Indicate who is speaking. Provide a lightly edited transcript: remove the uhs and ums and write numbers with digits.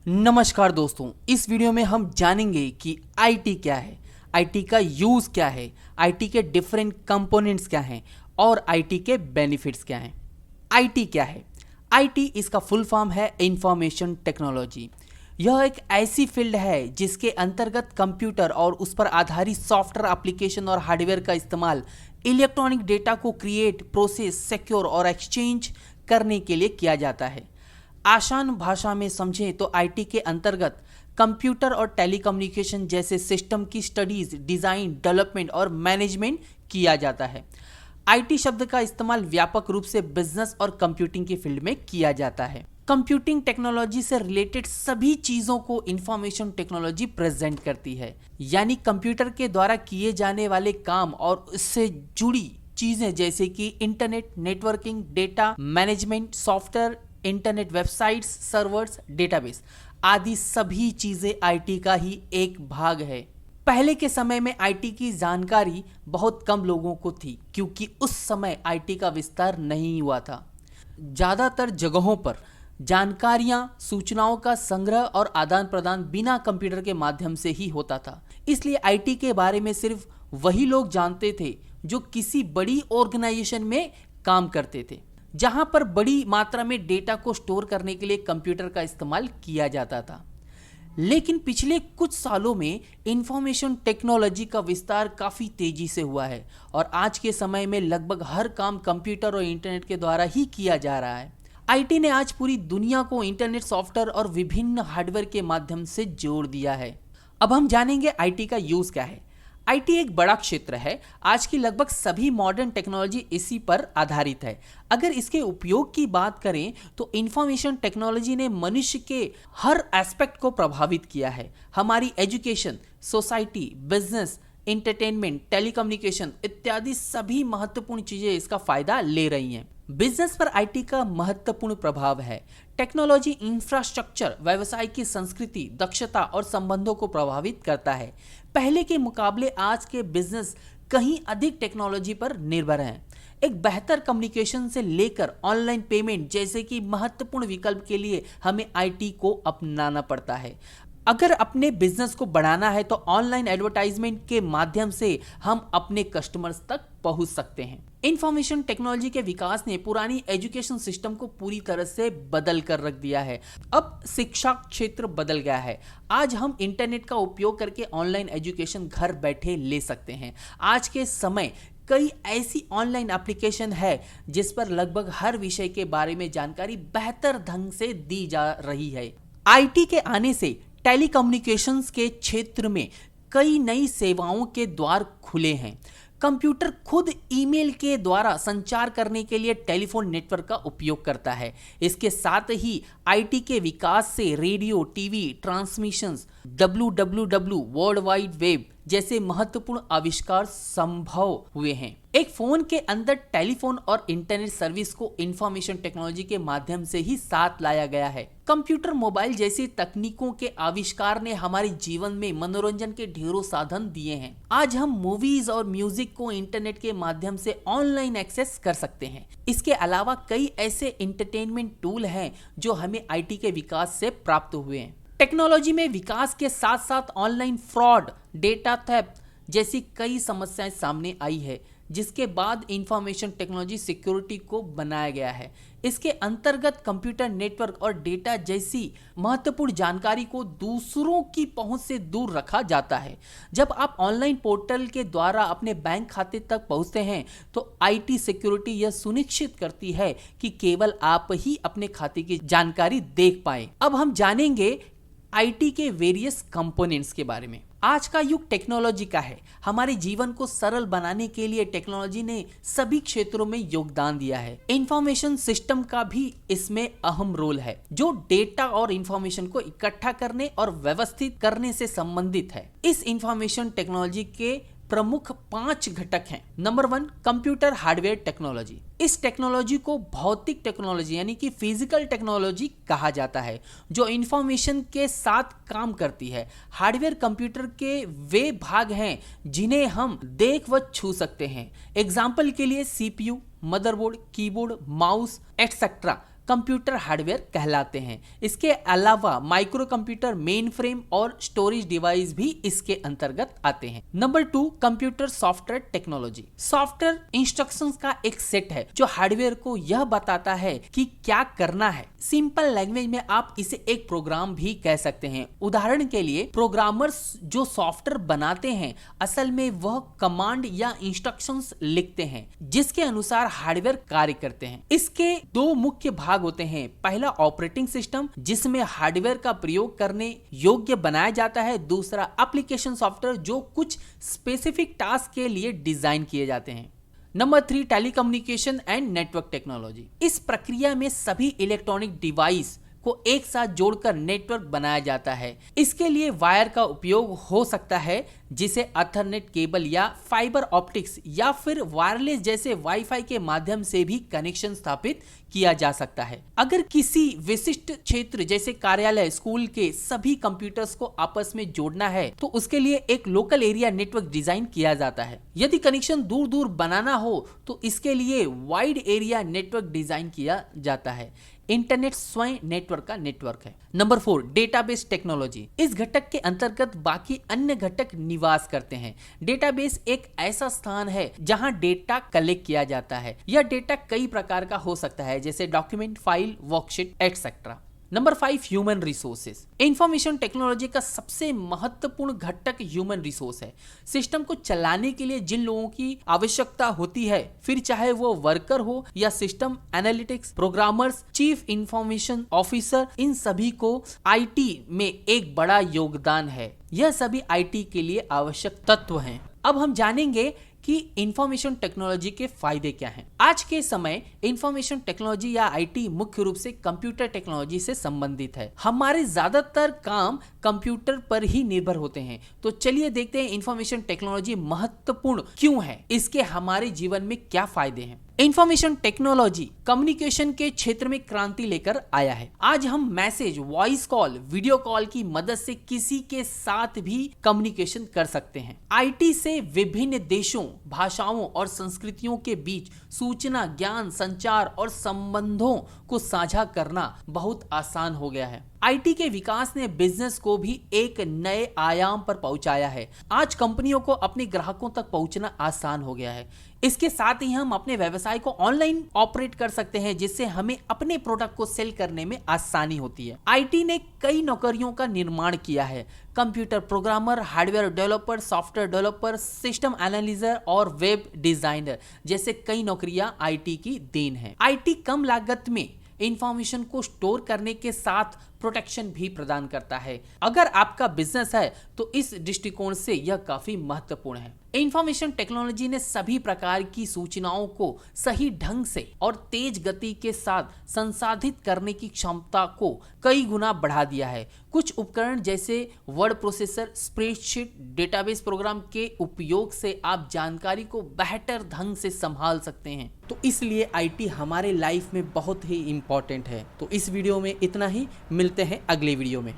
Speaker 1: नमस्कार दोस्तों, इस वीडियो में हम जानेंगे कि आईटी क्या है, आईटी का यूज़ क्या है, आईटी के डिफरेंट कंपोनेंट्स क्या हैं और आईटी के बेनिफिट्स क्या हैं। आईटी क्या है? आईटी इसका फुल फॉर्म है इंफॉर्मेशन टेक्नोलॉजी। यह एक ऐसी फील्ड है जिसके अंतर्गत कंप्यूटर और उस पर आधारित सॉफ्टवेयर एप्लीकेशन और हार्डवेयर का इस्तेमाल इलेक्ट्रॉनिक डेटा को क्रिएट, प्रोसेस, सिक्योर और एक्सचेंज करने के लिए किया जाता है। आसान भाषा में समझें तो आईटी के अंतर्गत कंप्यूटर और टेलीकम्युनिकेशन जैसे सिस्टम की स्टडीज, डिजाइन, डेवलपमेंट और मैनेजमेंट किया जाता है। आईटी शब्द का इस्तेमाल व्यापक रूप से बिजनेस और कंप्यूटिंग की फील्ड में किया जाता है। कंप्यूटिंग टेक्नोलॉजी से रिलेटेड सभी चीजों को इंफॉर्मेशन टेक्नोलॉजी प्रेजेंट करती है, यानी कंप्यूटर के द्वारा किए जाने वाले काम और उससे जुड़ी चीजें जैसे कि internet, networking, data management, software, internet websites, servers, database आदि सभी चीजें आईटी का ही एक भाग है। पहले के समय में आईटी की जानकारी बहुत कम लोगों को थी क्योंकि उस समय आईटी का विस्तार नहीं हुआ था। ज्यादातर जगहों पर जानकारियां, सूचनाओं का संग्रह और आदान प्रदान बिना कंप्यूटर के माध्यम से ही होता था। इसलिए आईटी के बारे में सिर्फ वही लोग जानते थे जो किसी बड़ी ऑर्गेनाइजेशन में काम करते थे, जहां पर बड़ी मात्रा में डेटा को स्टोर करने के लिए कंप्यूटर का इस्तेमाल किया जाता था। लेकिन पिछले कुछ सालों में इंफॉर्मेशन टेक्नोलॉजी का विस्तार काफी तेजी से हुआ है और आज के समय में लगभग हर काम कंप्यूटर और इंटरनेट के द्वारा ही किया जा रहा है। आईटी ने आज पूरी दुनिया को इंटरनेट, सॉफ्टवेयर और विभिन्न हार्डवेयर के माध्यम से जोड़ दिया है। अब हम जानेंगे आईटी का यूज क्या है। आईटी एक बड़ा क्षेत्र है। आज की लगभग सभी मॉडर्न टेक्नोलॉजी इसी पर आधारित है। अगर इसके उपयोग की बात करें तो इंफॉर्मेशन टेक्नोलॉजी ने मनुष्य के हर एस्पेक्ट को प्रभावित किया है। हमारी education, society, business, entertainment, telecommunication इत्यादि सभी महत्वपूर्ण चीजें इसका फायदा ले रही हैं। बिजनेस पर आईटी का महत्वपूर्ण प्रभाव है। टेक्नोलॉजी इंफ्रास्ट्रक्चर व्यवसाय की संस्कृति, दक्षता और संबंधों को प्रभावित करता है। पहले के मुकाबले आज के बिजनेस कहीं अधिक टेक्नोलॉजी पर निर्भर हैं। एक बेहतर कम्युनिकेशन से लेकर ऑनलाइन पेमेंट जैसे कि महत्वपूर्ण विकल्प के लिए हमें आईटी को अपनाना पड़ता है। अगर अपने बिजनेस को बढ़ाना है तो ऑनलाइन एडवर्टाइजमेंट के माध्यम से हम अपने कस्टमर्स तक पहुंच सकते हैं। इंफॉर्मेशन टेक्नोलॉजी के विकास ने पुरानी एजुकेशन सिस्टम को पूरी तरह से बदल कर रख दिया है। अब शिक्षा क्षेत्र बदल गया है। आज हम इंटरनेट का उपयोग करके ऑनलाइन एजुकेशन घर बैठे ले सकते हैं। आज के समय कई ऐसी ऑनलाइन एप्लीकेशन है जिस पर लगभग हर विषय के बारे में जानकारी बेहतर ढंग से दी जा रही है। आईटी के आने से टेलीकम्युनिकेशंस के क्षेत्र में कई नई सेवाओं के द्वार खुले हैं। कंप्यूटर खुद ईमेल के द्वारा संचार करने के लिए टेलीफोन नेटवर्क का उपयोग करता है। इसके साथ ही आईटी के विकास से radio, TV, transmissions, WWW, world wide web जैसे महत्वपूर्ण आविष्कार संभव हुए हैं। एक फोन के अंदर टेलीफोन और इंटरनेट सर्विस को इंफॉर्मेशन टेक्नोलॉजी के माध्यम से ही साथ लाया गया है। कंप्यूटर, मोबाइल जैसी तकनीकों के आविष्कार ने हमारे जीवन में मनोरंजन के ढेरों साधन दिए हैं। आज हम मूवीज और म्यूजिक को इंटरनेट के माध्यम से ऑनलाइन एक्सेस कर सकते हैं। इसके अलावा कई ऐसे एंटरटेनमेंट टूल हैं जो हमें आईटी के विकास से प्राप्त हुए हैं। टेक्नोलॉजी में विकास के साथ साथ ऑनलाइन फ्रॉड, डेटा थेफ्ट जैसी कई समस्याएं सामने आई है, जिसके बाद इंफॉर्मेशन टेक्नोलॉजी सिक्योरिटी को बनाया गया है। इसके अंतर्गत कंप्यूटर, नेटवर्क और डेटा जैसी महत्वपूर्ण जानकारी को दूसरों की पहुंच से दूर रखा जाता है। जब आप ऑनलाइन पोर्टल के द्वारा अपने बैंक खाते तक पहुंचते हैं तो आईटी सिक्योरिटी यह सुनिश्चित करती है कि केवल आप ही अपने खाते की जानकारी देख पाएं। अब हम जानेंगे आईटी के वेरियस कंपोनेंट्स के बारे में। आज का युग टेक्नोलॉजी का है। हमारे जीवन को सरल बनाने के लिए टेक्नोलॉजी ने सभी क्षेत्रों में योगदान दिया है। इंफॉर्मेशन सिस्टम का भी इसमें अहम रोल है, जो डेटा और इंफॉर्मेशन को इकट्ठा करने और व्यवस्थित करने से संबंधित है। इस इंफॉर्मेशन टेक्नोलॉजी के प्रमुख 5 घटक हैं। Number 1, computer hardware technology. इस टेक्नोलॉजी को भौतिक टेक्नोलॉजी यानी कि फिजिकल टेक्नोलॉजी कहा जाता है, जो इंफॉर्मेशन के साथ काम करती है। हार्डवेयर कंप्यूटर के वे भाग हैं जिन्हें हम देख व छू सकते हैं। एग्जाम्पल के लिए CPU, motherboard, keyboard, mouse etcetera computer hardware कहलाते हैं। इसके अलावा माइक्रो कंप्यूटर, मेन फ्रेम और स्टोरेज डिवाइस भी इसके अंतर्गत आते हैं। Number 2, computer software technology. Software instructions का एक सेट है जो हार्डवेयर को यह बताता है कि क्या करना है। सिंपल लैंग्वेज में आप इसे एक प्रोग्राम भी कह सकते हैं। उदाहरण के लिए प्रोग्रामर्स जो सॉफ्टवेयर बनाते हैं असल में वह कमांड या इंस्ट्रक्शंस लिखते हैं जिसके अनुसार हार्डवेयर कार्य करते हैं। इसके 2 मुख्य भाग होते हैं। पहला ऑपरेटिंग सिस्टम जिसमें हार्डवेयर का प्रयोग करने योग्य बनाया जाता है। दूसरा एप्लीकेशन सॉफ्टवेयर जो कुछ स्पेसिफिक टास्क के लिए डिजाइन किए जाते हैं। Number 3, telecommunication and network technology. इस प्रक्रिया में सभी इलेक्ट्रॉनिक डिवाइस को एक साथ जोड़कर नेटवर्क बनाया जाता है। इसके लिए वायर का उपयोग हो सकता है जिसे ईथरनेट केबल या फाइबर ऑप्टिक्स या फिर वायरलेस जैसे वाईफाई के माध्यम से भी कनेक्शन स्थापित किया जा सकता है। अगर किसी विशिष्ट क्षेत्र जैसे कार्यालय, स्कूल के सभी कंप्यूटर्स को आपस में जोड़ना है तो उसके लिए एक लोकल एरिया नेटवर्क डिजाइन किया जाता है। यदि कनेक्शन दूर दूर बनाना हो तो इसके लिए वाइड एरिया नेटवर्क डिजाइन किया जाता है। इंटरनेट स्वयं नेटवर्क का नेटवर्क है। Number 4, database technology. इस घटक के अंतर्गत बाकी अन्य घटक निवास करते हैं। डेटाबेस एक ऐसा स्थान है जहां डेटा कलेक्ट किया जाता है। यह डेटा कई प्रकार का हो सकता है जैसे document, file, worksheet etcetera. Number 5, human resources. Information technology का सबसे महत्वपूर्ण घटक ह्यूमन रिसोर्स है। सिस्टम को चलाने के लिए जिन लोगों की आवश्यकता होती है, फिर चाहे वो वर्कर हो या system analytics, programmers, chief information officer, इन सभी को आईटी में एक बड़ा योगदान है। यह सभी आईटी के लिए आवश्यक तत्व हैं। अब हम जानेंगे कि इंफॉर्मेशन टेक्नोलॉजी के फायदे क्या हैं। आज के समय इंफॉर्मेशन टेक्नोलॉजी या आईटी मुख्य रूप से कंप्यूटर टेक्नोलॉजी से संबंधित है। हमारे ज्यादातर काम कंप्यूटर पर ही निर्भर होते हैं। तो चलिए देखते हैं इंफॉर्मेशन टेक्नोलॉजी महत्वपूर्ण क्यों है, इसके हमारे जीवन में क्या फायदे हैं। इंफॉर्मेशन टेक्नोलॉजी कम्युनिकेशन के क्षेत्र में क्रांति लेकर आया है। आज हम message, voice call, video call की मदद से किसी के साथ भी कम्युनिकेशन कर सकते हैं। आईटी से विभिन्न देशों, भाषाओं और संस्कृतियों के बीच सूचना, ज्ञान, संचार और संबंधों को साझा करना बहुत आसान हो गया है। आईटी के विकास ने बिजनेस को भी एक नए आयाम पर पहुंचाया है। आज कंपनियों को अपने ग्राहकों तक पहुंचना आसान हो गया है। इसके साथ ही हम अपने व्यवसाय को ऑनलाइन ऑपरेट कर सकते हैं जिससे हमें अपने प्रोडक्ट को सेल करने में आसानी होती है। आईटी ने कई नौकरियों का निर्माण किया है। Computer programmer, hardware developer, software developer, system analyser और वेब डिजाइनर जैसे कई नौकरियां आईटी की देन है। आईटी कम लागत में इंफॉर्मेशन को स्टोर करने के साथ प्रोटेक्शन भी प्रदान करता है। अगर आपका बिजनेस है तो इस दृष्टिकोण से यह काफी महत्वपूर्ण है। इंफॉर्मेशन टेक्नोलॉजी ने सभी प्रकार की सूचनाओं को सही ढंग से और तेज गति के साथ संसाधित करने की क्षमता को कई गुना बढ़ा दिया है। कुछ उपकरण जैसे word processor, spreadsheet, database program के उपयोग से आप जानकारी को बेहतर ढंग से संभाल सकते हैं। तो इसलिए आईटी हमारे लाइफ में बहुत ही इंपॉर्टेंट है। तो इस वीडियो में इतना ही, मिलते हैं अगले वीडियो में।